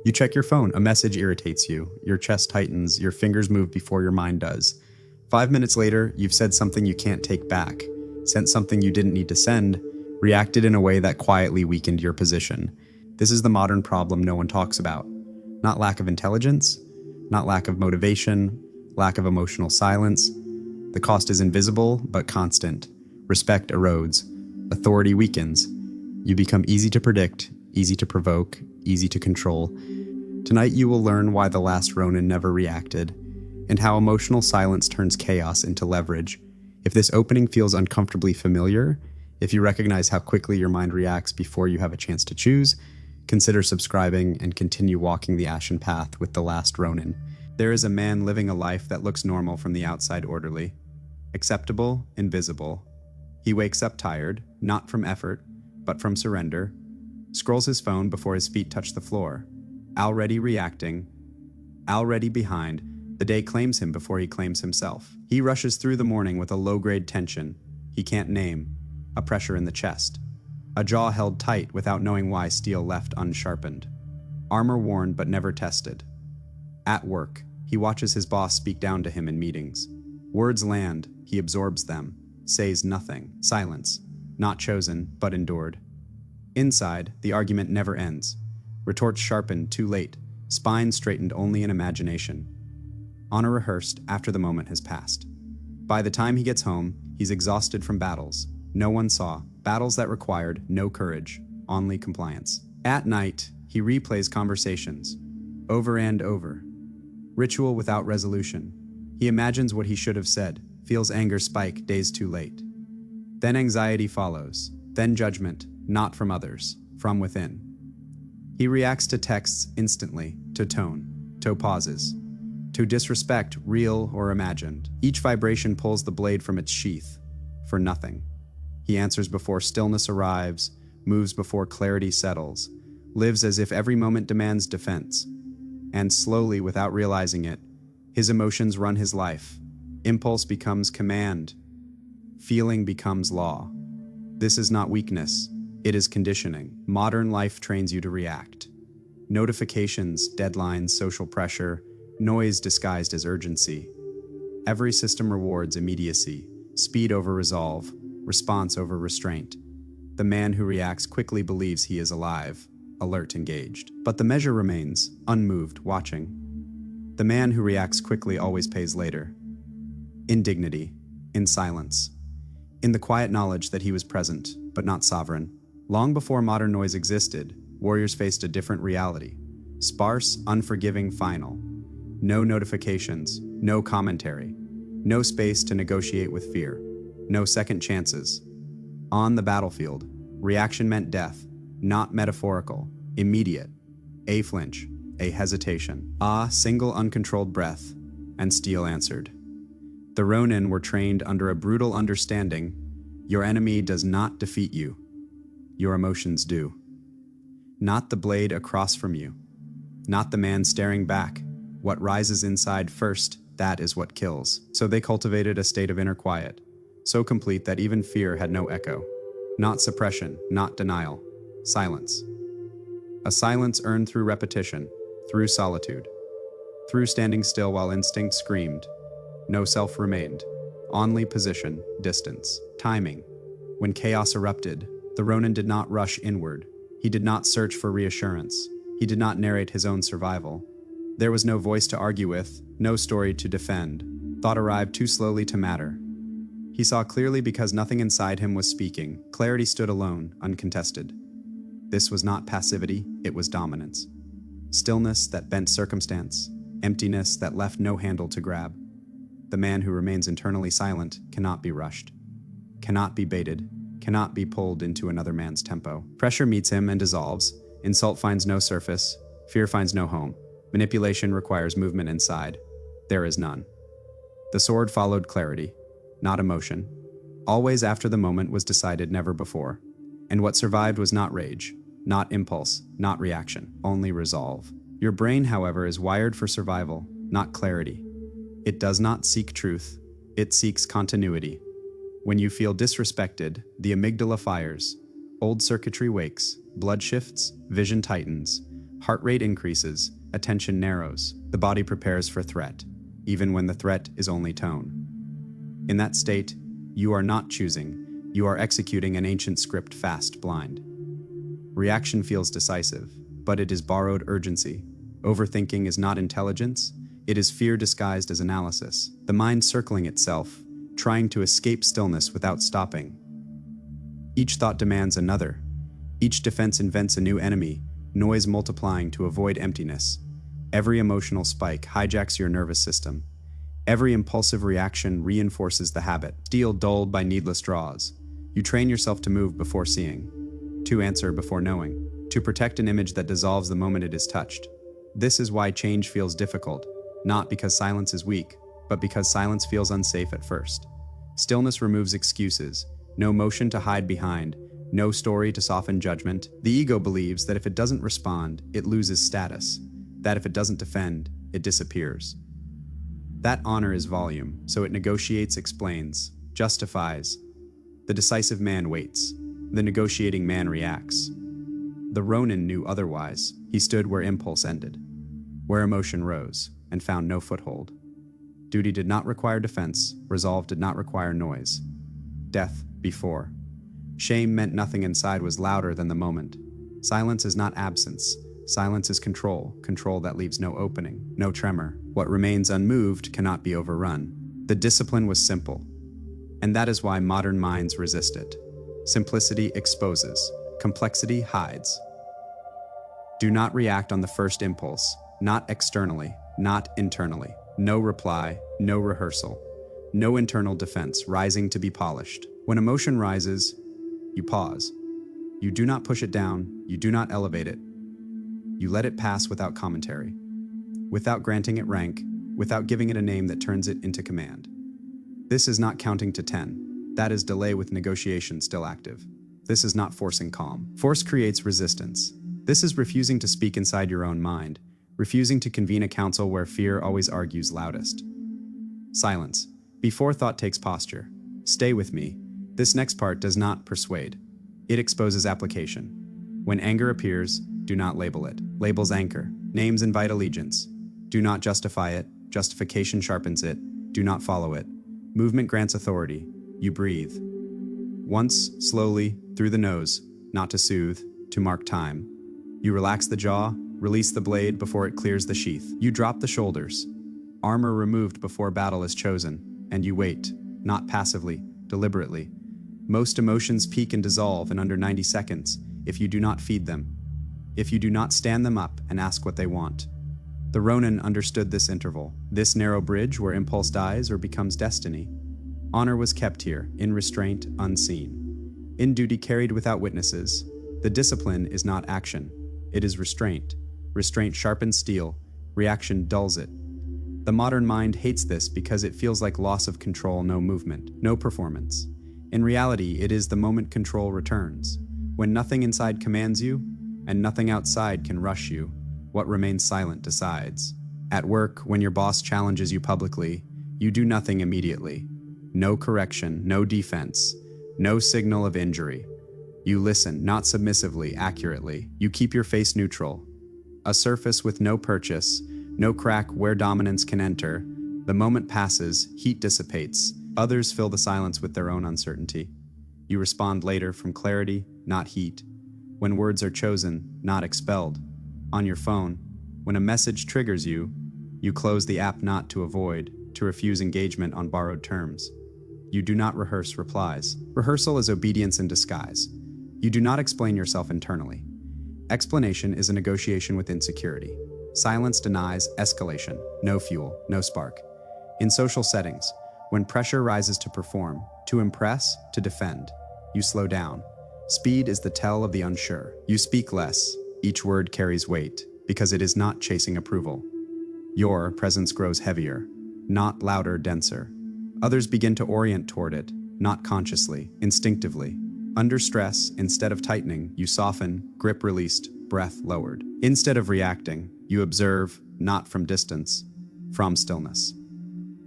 You check your phone, a message irritates you, your chest tightens, your fingers move before your mind does. 5 minutes later, you've said something you can't take back, sent something you didn't need to send, reacted in a way that quietly weakened your position. This is the modern problem no one talks about. Not lack of intelligence, not lack of motivation, lack of emotional silence. The cost is invisible but constant. Respect erodes. Authority weakens. You become easy to predict, easy to provoke, easy to control. Tonight you will learn why the Last Ronin never reacted, and how emotional silence turns chaos into leverage. If this opening feels uncomfortably familiar, if you recognize how quickly your mind reacts before you have a chance to choose, consider subscribing and continue walking the Ashen Path with the Last Ronin. There is a man living a life that looks normal from the outside, orderly, acceptable, invisible. He wakes up tired, not from effort, but from surrender, scrolls his phone before his feet touch the floor, already reacting, already behind. The day claims him before he claims himself. He rushes through the morning with a low-grade tension he can't name, a pressure in the chest, a jaw held tight without knowing why, steel left unsharpened, armor worn but never tested. At work, he watches his boss speak down to him in meetings. Words land, he absorbs them, says nothing, silence, not chosen but endured. Inside, the argument never ends, retorts sharpened too late, spine straightened only in imagination. Honor rehearsed after the moment has passed. By the time he gets home, he's exhausted from battles no one saw, battles that required no courage, only compliance. At night, he replays conversations, over and over. Ritual without resolution. He imagines what he should have said, feels anger spike days too late. Then anxiety follows, then judgment, not from others, from within. He reacts to texts instantly, to tone, to pauses, to disrespect, real or imagined. Each vibration pulls the blade from its sheath, for nothing. He answers before stillness arrives, moves before clarity settles, lives as if every moment demands defense. And slowly, without realizing it, his emotions run his life. Impulse becomes command. Feeling becomes law. This is not weakness, it is conditioning. Modern life trains you to react. Notifications, deadlines, social pressure, noise disguised as urgency. Every system rewards immediacy, speed over resolve, response over restraint. The man who reacts quickly believes he is alive, alert, engaged. But the measure remains, unmoved, watching. The man who reacts quickly always pays later. In dignity, in silence, in the quiet knowledge that he was present, but not sovereign. Long before modern noise existed, warriors faced a different reality. Sparse, unforgiving, final. No notifications, no commentary, no space to negotiate with fear, no second chances. On the battlefield, reaction meant death, not metaphorical, immediate. A flinch, a hesitation, a single uncontrolled breath, and steel answered. The Ronin were trained under a brutal understanding: your enemy does not defeat you, your emotions do. Not the blade across from you, not the man staring back. What rises inside first, that is what kills. So they cultivated a state of inner quiet, so complete that even fear had no echo. Not suppression, not denial, silence. A silence earned through repetition, through solitude, through standing still while instinct screamed. No self remained, only position, distance, timing. When chaos erupted, the Ronin did not rush inward. He did not search for reassurance. He did not narrate his own survival. There was no voice to argue with, no story to defend. Thought arrived too slowly to matter. He saw clearly because nothing inside him was speaking. Clarity stood alone, uncontested. This was not passivity, it was dominance. Stillness that bent circumstance, emptiness that left no handle to grab. The man who remains internally silent cannot be rushed, cannot be baited, cannot be pulled into another man's tempo. Pressure meets him and dissolves. Insult finds no surface. Fear finds no home. Manipulation requires movement inside. There is none. The sword followed clarity, not emotion. Always after the moment was decided, never before. And what survived was not rage, not impulse, not reaction, only resolve. Your brain, however, is wired for survival, not clarity. It does not seek truth, it seeks continuity. When you feel disrespected, the amygdala fires, old circuitry wakes, blood shifts, vision tightens, Heart rate increases, attention narrows, the body prepares for threat, even when the threat is only tone. In that state, you are not choosing, you are executing an ancient script fast, blind. Reaction feels decisive, but it is borrowed urgency. Overthinking is not intelligence, it is fear disguised as analysis, the mind circling itself, trying to escape stillness without stopping. Each thought demands another. Each defense invents a new enemy, noise multiplying to avoid emptiness. Every emotional spike hijacks your nervous system. Every impulsive reaction reinforces the habit. Steel dulled by needless draws. You train yourself to move before seeing, to answer before knowing, to protect an image that dissolves the moment it is touched. This is why change feels difficult, not because silence is weak, but because silence feels unsafe at first. Stillness removes excuses, no motion to hide behind, no story to soften judgment. The ego believes that if it doesn't respond, it loses status, that if it doesn't defend, it disappears. That honor is volume, so it negotiates, explains, justifies. The decisive man waits. The negotiating man reacts. The Ronin knew otherwise. He stood where impulse ended, where emotion rose, and found no foothold. Duty did not require defense, resolve did not require noise. Death before. Shame meant nothing inside was louder than the moment. Silence is not absence. Silence is control, control that leaves no opening, no tremor. What remains unmoved cannot be overrun. The discipline was simple, and that is why modern minds resist it. Simplicity exposes, complexity hides. Do not react on the first impulse, not externally, not internally. No reply, no rehearsal, no internal defense rising to be polished. When emotion rises, you pause. You do not push it down, you do not elevate it. You let it pass without commentary, without granting it rank, without giving it a name that turns it into command. This is not counting to 10. That is delay with negotiation still active. This is not forcing calm. Force creates resistance. This is refusing to speak inside your own mind, refusing to convene a council where fear always argues loudest. Silence. Before thought takes posture. Stay with me. This next part does not persuade. It exposes application. When anger appears, do not label it. Labels anchor. Names invite allegiance. Do not justify it. Justification sharpens it. Do not follow it. Movement grants authority. You breathe. Once, slowly, through the nose, not to soothe, to mark time. You relax the jaw, release the blade before it clears the sheath. You drop the shoulders. Armor removed before battle is chosen, and you wait, not passively, deliberately. Most emotions peak and dissolve in under 90 seconds if you do not feed them, if you do not stand them up and ask what they want. The Ronin understood this interval, this narrow bridge where impulse dies or becomes destiny. Honor was kept here, in restraint, unseen. In duty carried without witnesses. The discipline is not action, it is restraint. Restraint sharpens steel, reaction dulls it. The modern mind hates this because it feels like loss of control, no movement, no performance. In reality, it is the moment control returns. When nothing inside commands you, and nothing outside can rush you, what remains silent decides. At work, when your boss challenges you publicly, you do nothing immediately. No correction, no defense, no signal of injury. You listen, not submissively, accurately. You keep your face neutral. A surface with no purchase, no crack where dominance can enter. The moment passes, heat dissipates. Others fill the silence with their own uncertainty. You respond later from clarity, not heat. When words are chosen, not expelled. On your phone, when a message triggers you, you close the app not to avoid, to refuse engagement on borrowed terms. You do not rehearse replies. Rehearsal is obedience in disguise. You do not explain yourself internally. Explanation is a negotiation with insecurity. Silence denies escalation, no fuel, no spark. In social settings, when pressure rises to perform, to impress, to defend, you slow down. Speed is the tell of the unsure. You speak less. Each word carries weight, because it is not chasing approval. Your presence grows heavier, not louder, denser. Others begin to orient toward it, not consciously, instinctively. Under stress, instead of tightening, you soften, grip released, breath lowered. Instead of reacting, you observe, not from distance, from stillness.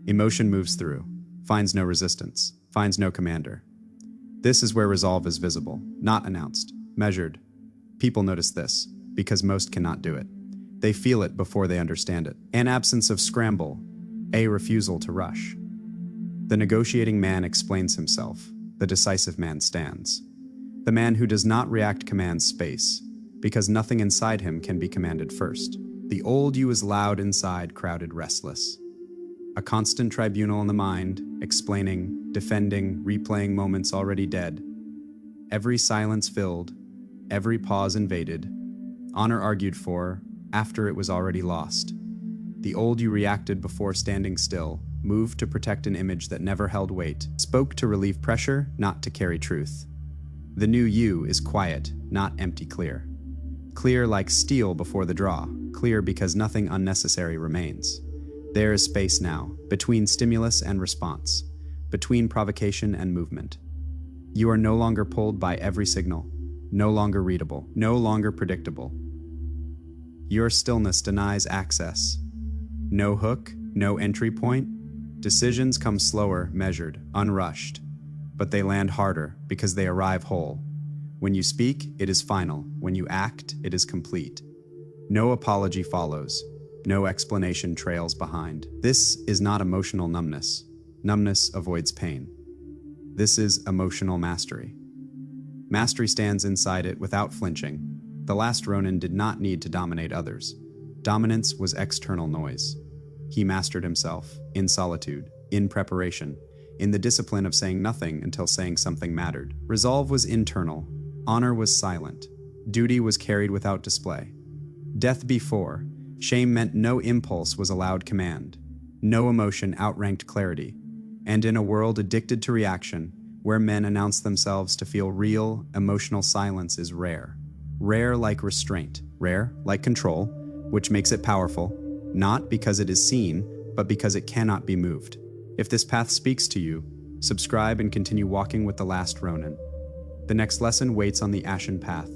Emotion moves through, finds no resistance, finds no commander. This is where resolve is visible, not announced, measured. People notice this. because most cannot do it. They feel it before they understand it. An absence of scramble, a refusal to rush. The negotiating man explains himself. The decisive man stands. The man who does not react commands space, because nothing inside him can be commanded first. The old you is loud inside, crowded, restless. A constant tribunal in the mind, explaining, defending, replaying moments already dead. Every silence filled, every pause invaded, honor argued for, after it was already lost. The old you reacted before standing still, moved to protect an image that never held weight, spoke to relieve pressure, not to carry truth. The new you is quiet, not empty clear. Clear like steel before the draw, clear because nothing unnecessary remains. There is space now, between stimulus and response, between provocation and movement. You are no longer pulled by every signal, no longer readable, no longer predictable. Your stillness denies access. No hook, no entry point. Decisions come slower, measured, unrushed, but they land harder because they arrive whole. When you speak, it is final. When you act, it is complete. No apology follows. No explanation trails behind. This is not emotional numbness. Numbness avoids pain. This is emotional mastery. Mastery stands inside it without flinching. The Last Ronin did not need to dominate others. Dominance was external noise. He mastered himself, in solitude, in preparation, in the discipline of saying nothing until saying something mattered. Resolve was internal. Honor was silent. Duty was carried without display. Death before, shame meant no impulse was allowed command. No emotion outranked clarity. And in a world addicted to reaction, where men announce themselves to feel real, emotional silence is rare. Rare like restraint, rare like control, which makes it powerful, not because it is seen, but because it cannot be moved. If this path speaks to you, subscribe and continue walking with the Last Ronin. The next lesson waits on the Ashen Path.